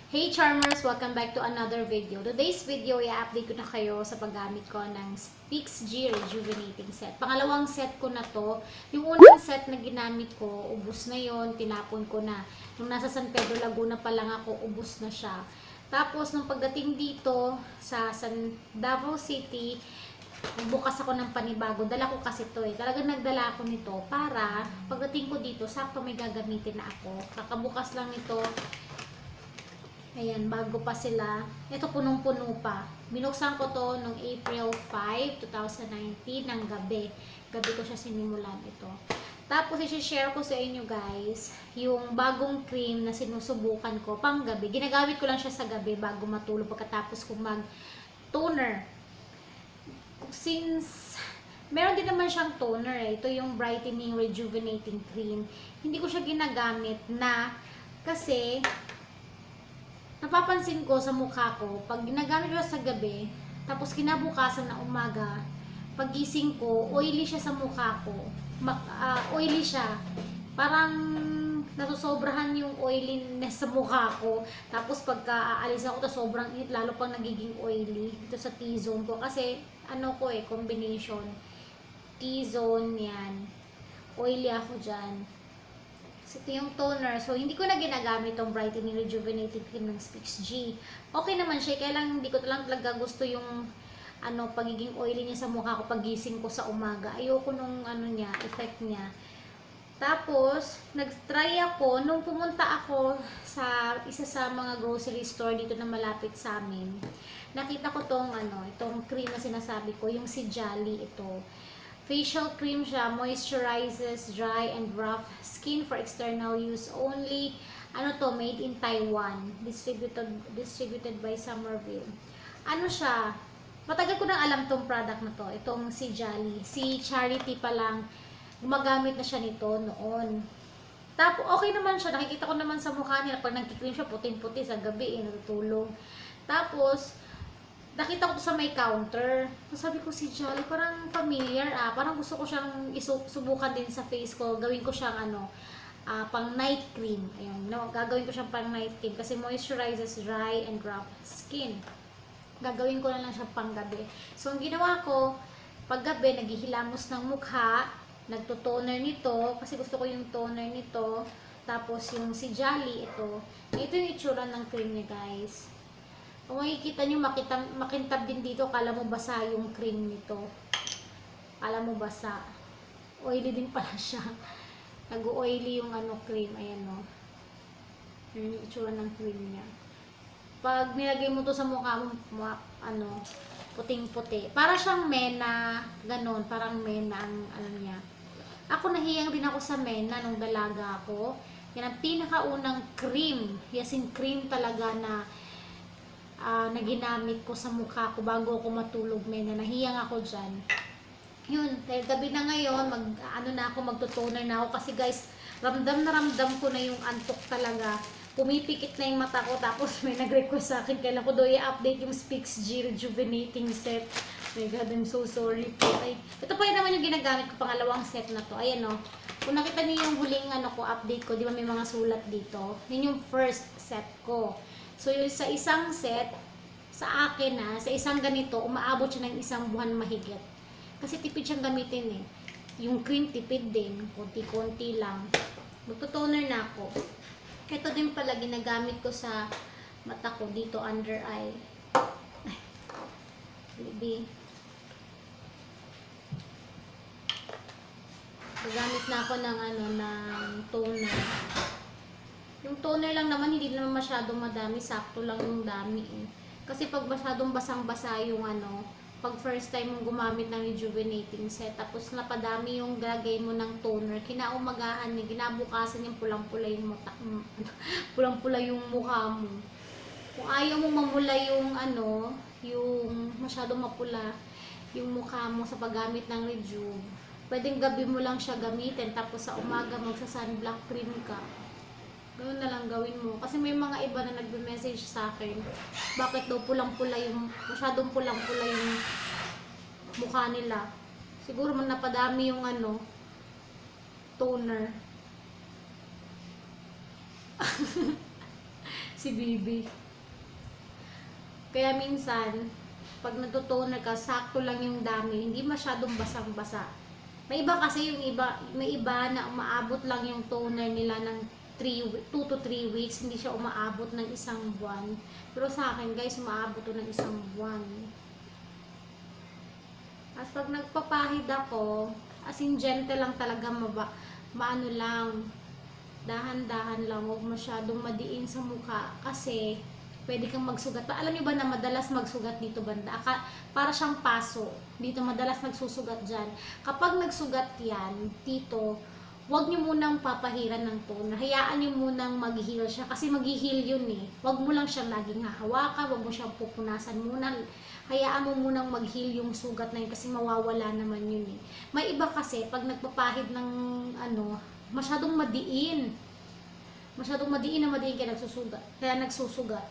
Hey Charmers! Welcome back to another video. Today's video, i-update ko na kayo sa paggamit ko ng Spix G Rejuvenating Set. Pangalawang set ko na to. Yung unang set na ginamit ko, ubos na yon, tinapon ko na. Nung nasa San Pedro, Laguna pa lang ako, ubos na siya. Tapos, nung pagdating dito sa Davao City, bukas ako ng panibago. Dala ko kasi to Talagang nagdala ako nito para pagdating ko dito, sakto may gagamitin na ako. Kakabukas lang nito. Ayan, bago pa sila. Ito punong-puno pa. Binuksan ko to noong April 5, 2019 ng gabi. Gabi ko siya sinimulan ito. Tapos i-share ko sa inyo guys, yung bagong cream na sinusubukan ko pang gabi. Ginagamit ko lang siya sa gabi bago matulog pagkatapos kong mag-toner. Since meron din naman siyang toner ito yung brightening rejuvenating cream. Hindi ko siya ginagamit na kasi napapansin ko sa mukha ko, pag ginagamit ko sa gabi, tapos kinabukasan na umaga, pagising ko, oily siya sa mukha ko. Oily siya. Parang nasusobrahan yung oiliness sa mukha ko. Tapos pagka aalis ako, sobrang init, lalo pang nagiging oily dito sa T-zone ko. Kasi, combination. T-zone yan. Oily ako dyan. Ito yung toner. So, hindi ko na ginagamit tong brightening rejuvenating cream ng Spix G. Okay naman siya. Kaya lang hindi ko lang talaga gusto yung pagiging oily niya sa mukha ko pagising ko sa umaga. Ayoko nung effect niya. Tapos, nag-try ako nung pumunta ako sa isa sa mga grocery store dito na malapit sa amin. Nakita ko itong cream na sinasabi ko, yung si Jolly ito. Facial cream siya, moisturizes dry and rough skin for external use only. Made in Taiwan, distributed by Somerville. Siya, matagal ko nang alam tong product na to, itong si Jolly. Si Charity pa lang, gumagamit na siya nito noon. Tapos, okay naman siya, nakikita ko naman sa mukha niya, pag nagkikream siya, puting-puti sa gabi, natutulog. Tapos, nakita ko sa may counter. Sabi ko si Jolly, parang familiar Parang gusto ko siyang isubukan din sa face ko. Gawin ko siyang pang night cream. Ayun, gagawin ko siyang pang night cream kasi moisturizes dry and rough skin. Gagawin ko na lang siya pang gabi. So, ang ginawa ko, pag gabi, naghihilamos ng mukha, nagto-toner nito, kasi gusto ko yung toner nito. Tapos, yung si Jolly, ito. Ito yung itsura ng cream niya, guys. Kung makikita nyo, makintab din dito, kala mo basa yung cream nito. Kala mo basa. Oily din pala siya. Nag-oily yung cream. Ayan o. Yung itsura ng cream niya. Pag nilagay mo to sa mukha mo, puting-puti. Para siyang mena, ganon. Parang mena ang niya. Ako nahiyang din ako sa mena nung dalaga ako. Yan ang pinakaunang cream. Yasin cream talaga na ginamit ko sa mukha ko bago ako matulog, nahiyang ako dyan. Yun, dahil gabi na ngayon, magtutoner na ako kasi guys, ramdam na ramdam ko na yung antok talaga. Pumipikit na yung mata ko, tapos may nag-request sa akin, kailan ko daw i-update yung Spix G Rejuvenating Set. My God, I'm so sorry po. Ito pa yun naman yung ginagamit ko, pangalawang set na to. Ayan o. Kung nakita niyo yung huling update ko, di ba may mga sulat dito? Yun yung first set ko. So, yung sa isang set, sa akin sa isang ganito, umaabot siya ng isang buwan mahigit. Kasi tipid siyang gamitin Yung cream tipid din, konti-konti lang. Magto-toner na ako. Ito din pala ginagamit ko sa mata ko dito, under eye. Ay, baby. Gagamit na ako ng ng toner. Yung toner lang naman, hindi naman masyadong madami, sakto lang yung dami Kasi pag masyadong basang-basa yung pag first time mong gumamit ng rejuvenating set, tapos napadami yung gagay mo ng toner, kinaumagahan ginabukasan yung pulang-pula yung mata, pulang-pula yung mukha mo. Kung ayaw mo mamula yung yung masyadong mapula yung mukha mo sa paggamit ng rejuve, pwedeng gabi mo lang siya gamitin, tapos sa umaga magsa-sunblock cream ka. Ganoon na lang gawin mo. Kasi may mga iba na nagbe-message sa akin, bakit daw pulang-pula yung, masyadong pulang-pula yung mukha nila. Siguro man napadami yung toner. Si Bibi. Kaya minsan, pag nagtotoner ka, sakto lang yung dami, hindi masyadong basang-basa. May iba kasi may iba na umaabot lang yung toner nila ng 2 to 3 weeks, hindi siya umaabot ng isang buwan. Pero sa akin, guys, umaabot to ng isang buwan. As pag nagpapahid ako, as in gentle lang talaga, maano lang, dahan-dahan lang, huwag masyadong madiin sa mukha kasi pwede kang magsugat. Alam niyo ba na madalas magsugat dito banda? Para siyang paso. Dito madalas nagsusugat dyan. Kapag nagsugat yan, dito, huwag niyo munang papahiran ng toner. Hayaan niyo munang mag-heal siya. Kasi mag-heal yun eh. Huwag mo lang siyang laging hahawakan. Huwag mo siyang pupunasan muna. Hayaan mo munang mag-heal yung sugat na yun kasi mawawala naman yun eh. May iba kasi, pag nagpapahid ng masyadong madiin. Masyadong madiin kaya nagsusugat.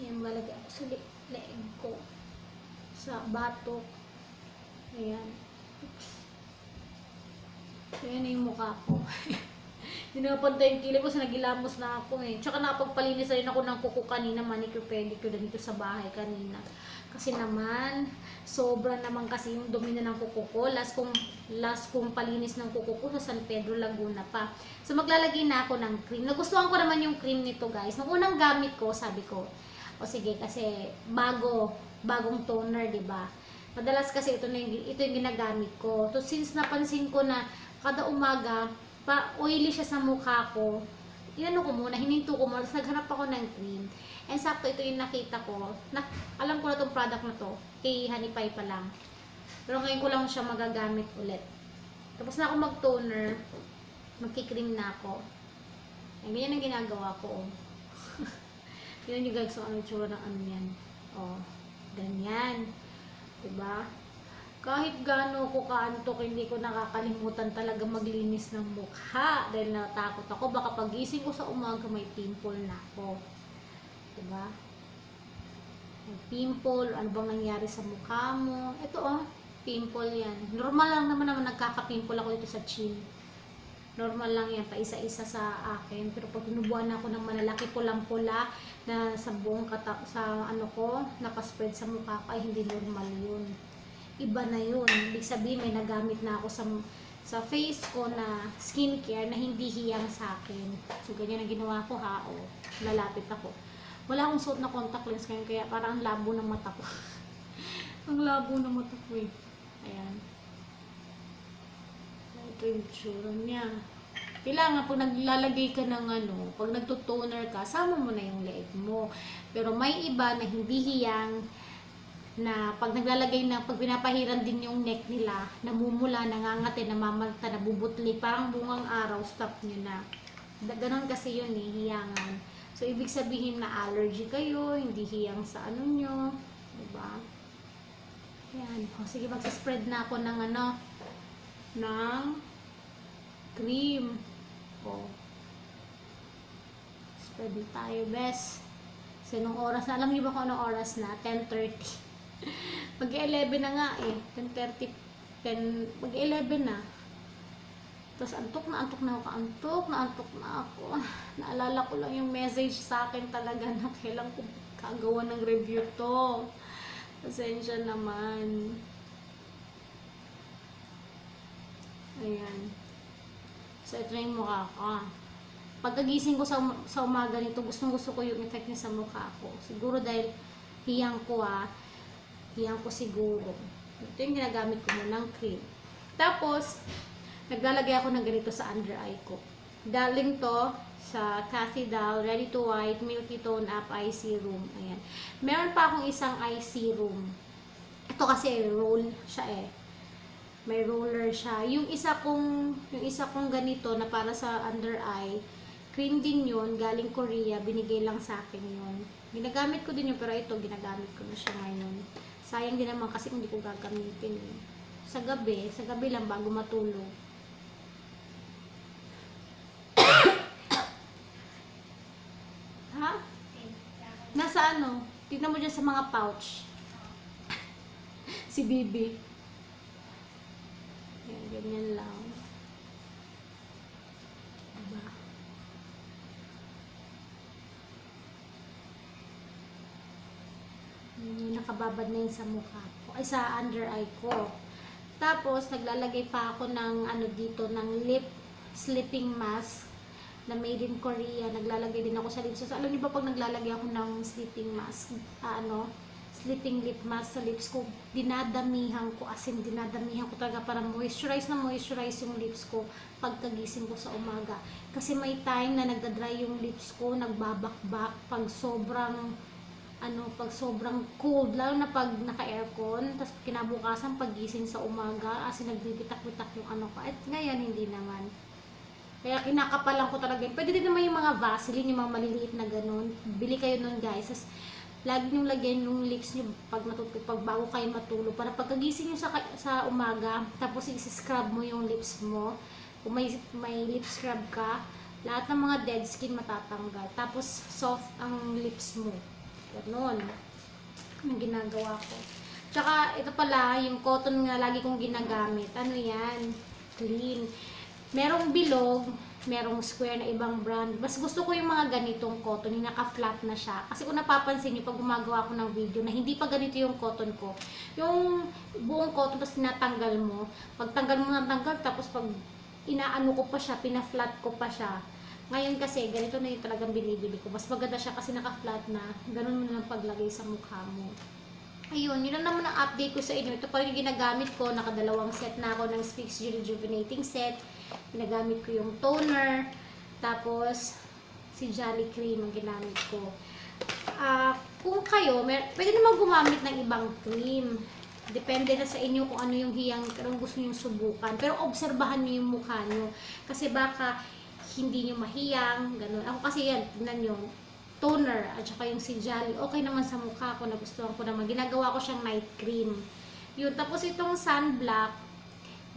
Ayan, malagay ako sa leeg ko. Sa batok. Ayan. Ayan na yung mukha ko. Hindi na pantay yung kilay ko kasi nagilamos na ako eh. Tsaka napagpalinis rin ako ng kuko kanina, manicure pedicure dito sa bahay kanina. Kasi naman, sobra naman kasi yung dumi na ng kuko ko. Last kong palinis ng kuko ko sa San Pedro, Laguna pa. So maglalagay na ako ng cream. Nagustuhan ko naman yung cream nito guys. Nung unang gamit ko, sabi ko, o sige kasi bagong toner, 'di ba? Madalas kasi ito yung ginagamit ko. So since napansin ko na kada umaga oily siya sa mukha ko, hininto ko muna, tapos naghanap ako ng cream. And sakto ito yung nakita ko. Alam ko na tong product na to, kay Honey Pie pa lang. Pero ngayon ko lang siya magagamit ulit. Tapos na ako mag-toner, magki-cream na ako. And ganyan ang ginagawa ko. Yun yung guys, so ano yung tsura ng ano yan. Ganyan. Diba? Kahit gaano ko kaantok, hindi ko nakakalimutan talaga maglinis ng mukha. Dahil natakot ako, baka pagising ko sa umaga may pimple na ako. Diba? May pimple, ano bang nangyari sa mukha mo. Ito pimple yan. Normal lang naman nagkaka-pimple ako dito sa chin. Normal lang yan, pa isa-isa sa akin. Pero pag tinubuan ako ng malalaki pulang-pula na sa buong nakaspread sa mukha ko, ay hindi normal yun. Iba na yun. Ibig sabihin, may nagamit na ako sa face ko na skincare na hindi hiyang sa akin. So, ganyan ang ginawa ko lalapit ako. Wala akong suot na contact lens ngayon, kaya parang ang labo ng mata ko. Ang labo ng mata ko eh. Ayan. Ito yung tsura niya. Kailangan pag naglalagay ka ng pag nagtutoner ka, sama mo na yung leeg mo. Pero may iba na hindi hiyang, na pag pag pinapahiran din yung neck nila, namumula, nangangati, namamalta, nabubutli, parang bungang araw, stop nyo na. Ganon kasi yun eh, hiyangan. So, ibig sabihin na allergy kayo, hindi hiyang sa nyo. Diba? Ayan. Sige, magsaspread na ako ng ng cream. Spread tayo, best. Kasi nung oras na, alam niyo ba kung anong oras na? 10:30. Mag-11 na nga eh. 10:30. Mag-11 na. Tapos antok na ako. Naalala ko lang yung message sa akin talaga na kailan ko kagawa ng review to. Pasensya naman. Ayan. So, ito na yung mukha ko. Pagkagising ko sa umaga nito, gusto ko yung effect niya sa mukha ko. Siguro dahil hiyang ko siguro. Ito yung ginagamit ko muna ng cream. Tapos, naglalagay ako ng ganito sa under eye ko. Galing to sa Cathy Doll Ready to White Milky Tone Up Eye Serum. Ayan. Meron pa akong isang eye serum. Ito kasi roll siya eh. May roller siya. Yung isa kong ganito na para sa under eye, cream din yun, galing Korea, binigay lang sa akin yun. Ginagamit ko din yun, pero ito, ginagamit ko na siya ngayon. Sayang din naman kasi hindi ko gagamitin. Sa gabi lang bago matulog. Ha? Nasa tignan mo dyan sa mga pouch. Si Bibi. Yan, ganyan lang. Diba? nakababad na yun sa mukha ko, ay sa under eye ko. Tapos, naglalagay pa ako ng ano dito, ng lip sleeping mask na made in Korea. Naglalagay din ako sa lips. So, alam niyo ba pag naglalagay ako ng sleeping mask, sleeping lip mask sa lips ko, dinadamihan ko, as in dinadamihan ko talaga para moisturize yung lips ko pagkagising ko sa umaga. Kasi may time na nagda-dry yung lips ko, nagbabakbak pag sobrang cold, lalo na pag naka-aircon, tapos kinabukasan paggising sa umaga, as in nagbibitak-bitak yung ano ko. At ngayon, hindi naman. Kaya kinakapalan ko talaga. Pwede din naman yung mga Vaseline, yung mga maliliit na ganun. Bili kayo nun guys. Tapos, lagi nyo lagyan yung lips nyo pag bago kayo matulog. Para pagkagising nyo sa umaga, tapos i-scrub mo yung lips mo. Kung may lip scrub ka, lahat ng mga dead skin matatanggal. Tapos, soft ang lips mo. Ganon. Yung ginagawa ko. Tsaka, ito pala, yung cotton nga lagi kong ginagamit. Ano yan? Clean. Merong bilog, merong square na ibang brand. Mas gusto ko yung mga ganitong cotton, yung naka-flat na siya. Kasi kung napapansin nyo, pag gumagawa ko ng video na hindi pa ganito yung cotton ko, yung buong cotton, tapos tinatanggal mo. Pagtanggal mo natanggal, tapos pag inaano ko pa siya, pina-flat ko pa siya. Ngayon kasi, ganito na yung talagang binibili ko. Mas maganda siya kasi naka-flat na. Ganun mo na lang paglagay sa mukha mo. Ayun, yun lang naman ang update ko sa inyo. Ito pa rin yung ginagamit ko. Nakadalawang set na ako ng Speaks G Rejuvenating Set. Ginagamit ko yung toner. Tapos, si Jolly Cream ang ginamit ko. Kung kayo, pwede naman gumamit ng ibang cream. Depende na sa inyo kung ano yung kung gusto nyo subukan. Pero obserbahan nyo yung mukha nyo. Kasi baka hindi nyo mahiyang, ganun. Ako kasi yan, tignan nyo, toner, at saka yung si Jolly, okay naman sa mukha ko, nagustuhan ko naman. Ginagawa ko siyang night cream. Yun, tapos itong sunblock,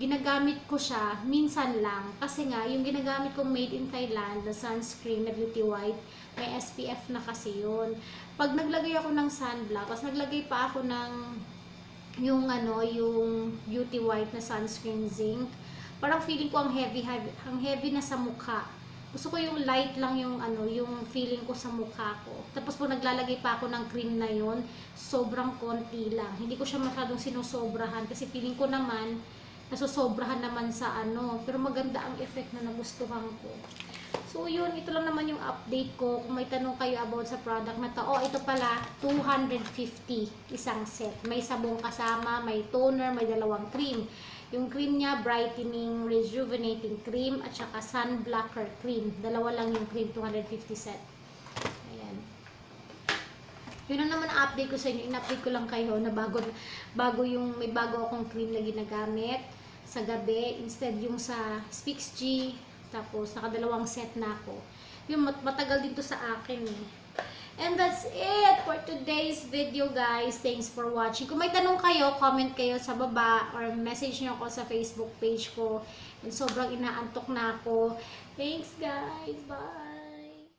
ginagamit ko siya, minsan lang. Kasi nga, yung ginagamit kong made in Thailand, na sunscreen na Beauty White, may SPF na kasi yun. Pag naglagay ako ng sunblock, tapos naglagay pa ako ng yung Beauty White na sunscreen zinc, parang feeling ko ang heavy na sa mukha. Gusto ko yung light lang yung yung feeling ko sa mukha ko. Tapos pag naglalagay pa ako ng cream na yon, sobrang konti lang. Hindi ko siya masyadong sinusobrahan kasi feeling ko naman nasusobrahan naman sa pero maganda ang effect na nagustuhan ko. So yun, ito lang naman yung update ko. Kung may tanong kayo about sa product na to, ito pala 250 isang set. May sabong kasama, may toner, may dalawang cream. Yung cream niya, brightening, rejuvenating cream, at saka sunblocker cream. Dalawa lang yung cream, 250 set. Ayan. Yun ang naman ang update ko sa inyo. In-update ko lang kayo na may bago akong cream na ginagamit sa gabi. Instead yung sa Speaks G, tapos nakadalawang set na ako. Yung matagal din to sa akin eh. And that's it for today's video guys. Thanks for watching. Kung may tanong kayo, comment kayo sa baba or message nyo ako sa Facebook page ko. And sobrang inaantok na ako. Thanks guys. Bye!